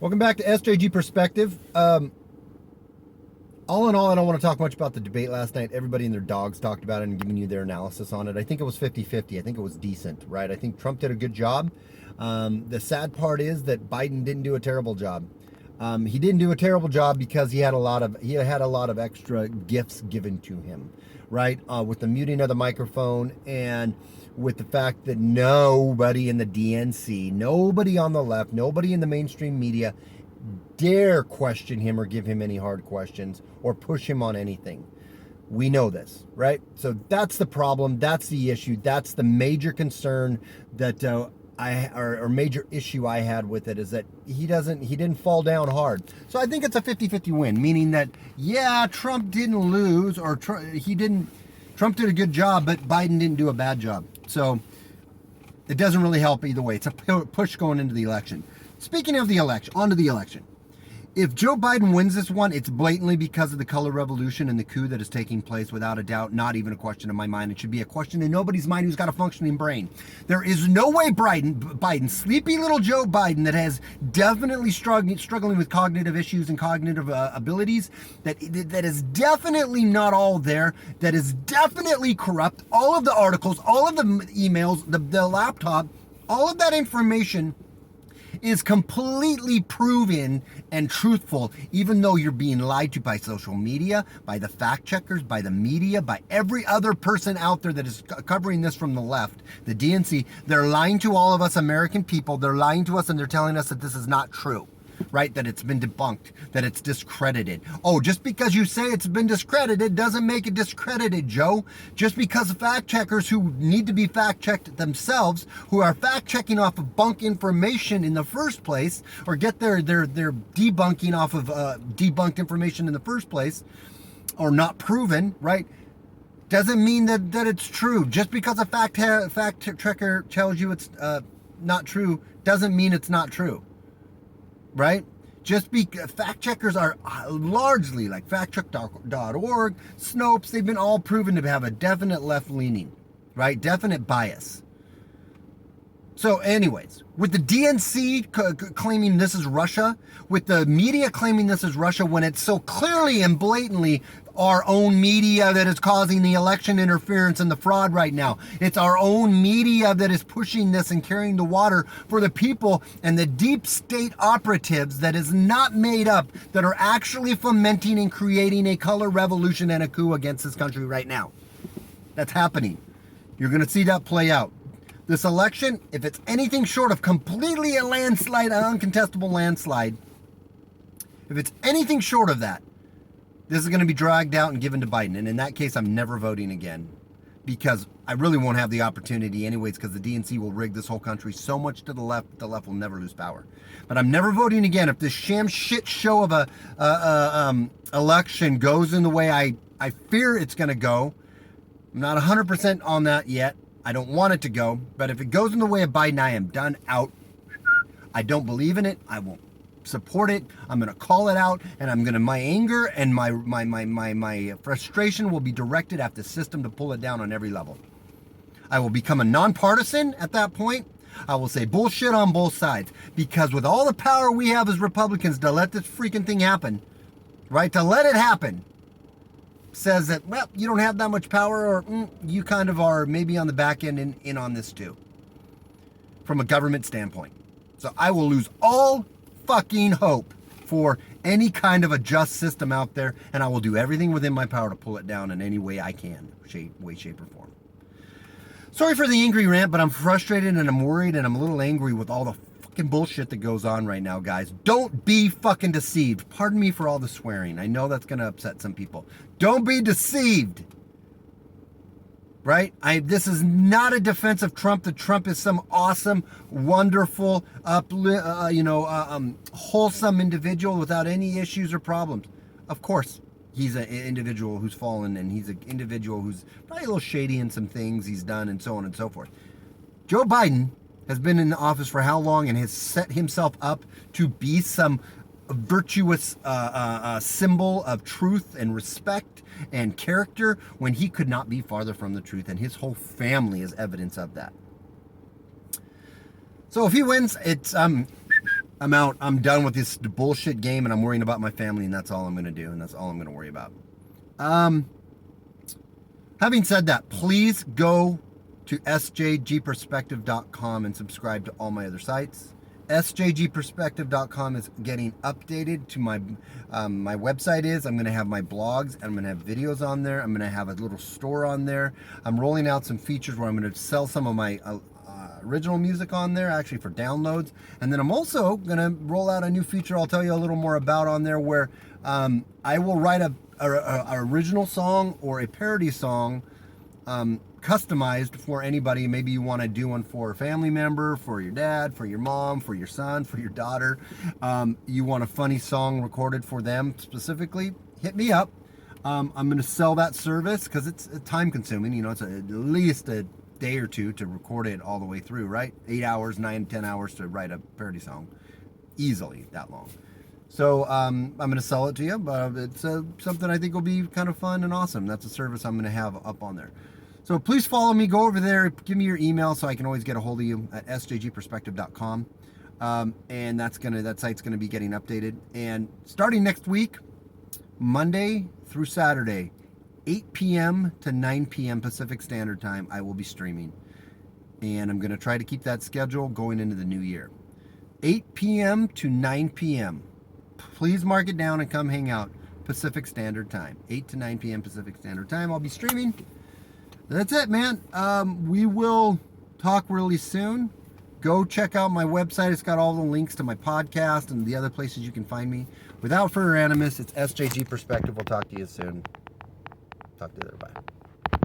Welcome back to SJG Perspective. All in all, I don't want to talk much about the debate last night. Everybody and their dogs talked about it and giving you their analysis on it. I think it was 50-50. I think it was decent, right? I think Trump did a good job. The sad part is that Biden didn't do a terrible job. He didn't do a terrible job because he had a lot of extra gifts given to him, right? With the muting of the microphone and with the fact that nobody in the DNC, nobody on the left, nobody in the mainstream media dare question him or give him any hard questions or push him on anything. We know this, right? So that's the problem. That's the issue. That's the major concern that or major issue I had with it, is that he didn't fall down hard. So I think it's a 50-50 win, meaning that, yeah, Trump didn't lose, or Trump did a good job, but Biden didn't do a bad job. So it doesn't really help either way. It's a push going into the election. Speaking of the election, on to the election. If Joe Biden wins this one, it's blatantly because of the color revolution and the coup that is taking place, without a doubt. Not even a question in my mind. It should be a question in nobody's mind who's got a functioning brain. There is no way Biden, sleepy little Joe Biden, that has definitely struggling with cognitive issues and cognitive abilities, that is definitely not all there, that is definitely corrupt. All of the articles, all of the emails, the laptop, all of that information is completely proven and truthful, even though you're being lied to by social media, by the fact checkers, by the media, by every other person out there that is covering this from the left, the DNC. They're lying to all of us American people. They're lying to us, and they're telling us that this is not true, right? That it's been debunked, that it's discredited. Oh, just because you say it's been discredited doesn't make it discredited, Joe. Just because fact checkers who need to be fact checked themselves, who are fact checking off of bunk information in the first place, or get their debunking off of debunked information in the first place, or not proven, right? Doesn't mean that it's true. Just because a fact checker tells you it's not true doesn't mean it's not true. Right? Fact checkers are largely like factcheck.org, Snopes, they've been all proven to have a definite left leaning, right? Definite bias. So anyways, with the DNC claiming this is Russia, with the media claiming this is Russia, when it's so clearly and blatantly our own media that is causing the election interference and the fraud right now. It's our own media that is pushing this and carrying the water for the people and the deep state operatives that is not made up, that are actually fomenting and creating a color revolution and a coup against this country right now. That's happening. You're going to see that play out. This election, if it's anything short of completely a landslide, an uncontestable landslide, if it's anything short of that, this is going to be dragged out and given to Biden. And in that case, I'm never voting again, because I really won't have the opportunity anyways, because the DNC will rig this whole country so much to the left that the left will never lose power. But I'm never voting again. If this sham shit show of a election goes in the way I fear it's going to go, I'm not 100% on that yet. I don't want it to go. But if it goes in the way of Biden, I am done, out. I don't believe in it. I won't support it. I'm going to call it out, and my anger and my frustration will be directed at the system to pull it down on every level. I will become a nonpartisan at that point. I will say bullshit on both sides, because with all the power we have as Republicans to let this freaking thing happen, right? To let it happen says that, well, you don't have that much power, or you kind of are maybe on the back end in on this too, from a government standpoint. So I will lose all fucking hope for any kind of a just system out there, and I will do everything within my power to pull it down in any way I can, shape, or form. Sorry for the angry rant, but I'm frustrated and I'm worried and I'm a little angry with all the fucking bullshit that goes on right now, guys. Don't be fucking deceived. Pardon me for all the swearing. I know that's going to upset some people. Don't be deceived. Right? This is not a defense of Trump, that Trump is some awesome, wonderful, wholesome individual without any issues or problems. Of course, he's an individual who's fallen, and he's an individual who's probably a little shady in some things he's done, and so on and so forth. Joe Biden has been in the office for how long, and has set himself up to be some virtuous symbol of truth and respect and character, when he could not be farther from the truth, and his whole family is evidence of that. So if he wins, it's I'm out. I'm done with this bullshit game, and I'm worrying about my family, and that's all I'm going to do, and that's all I'm going to worry about. Having said that, please go to sjgperspective.com and subscribe to all my other sites. sjgperspective.com is getting updated to my my website is. I'm going to have my blogs, and I'm going to have videos on there. I'm going to have a little store on there. I'm rolling out some features where I'm going to sell some of my original music on there, actually for downloads. And then I'm also going to roll out a new feature I'll tell you a little more about on there, where I will write a original song or a parody song customized for anybody. Maybe you want to do one for a family member, for your dad, for your mom, for your son, for your daughter. You want a funny song recorded for them specifically, hit me up. I'm going to sell that service because it's time consuming. You know, it's at least a day or two to record it all the way through, right? 8 hours, 9, 10 hours to write a parody song. Easily that long. So I'm going to sell it to you, but it's something I think will be kind of fun and awesome. That's a service I'm going to have up on there. So please follow me. Go over there. Give me your email so I can always get a hold of you at sjgperspective.com. And that site's going to be getting updated. And starting next week, Monday through Saturday, 8 p.m. to 9 p.m. Pacific Standard Time, I will be streaming. And I'm going to try to keep that schedule going into the new year. 8 p.m. to 9 p.m. Please mark it down and come hang out. Pacific Standard Time. 8 to 9 p.m. Pacific Standard Time. I'll be streaming. That's it, man. We will talk really soon. Go check out my website. It's got all the links to my podcast and the other places you can find me. Without further animus, it's SJG Perspective. We'll talk to you soon. Talk to you later. Bye.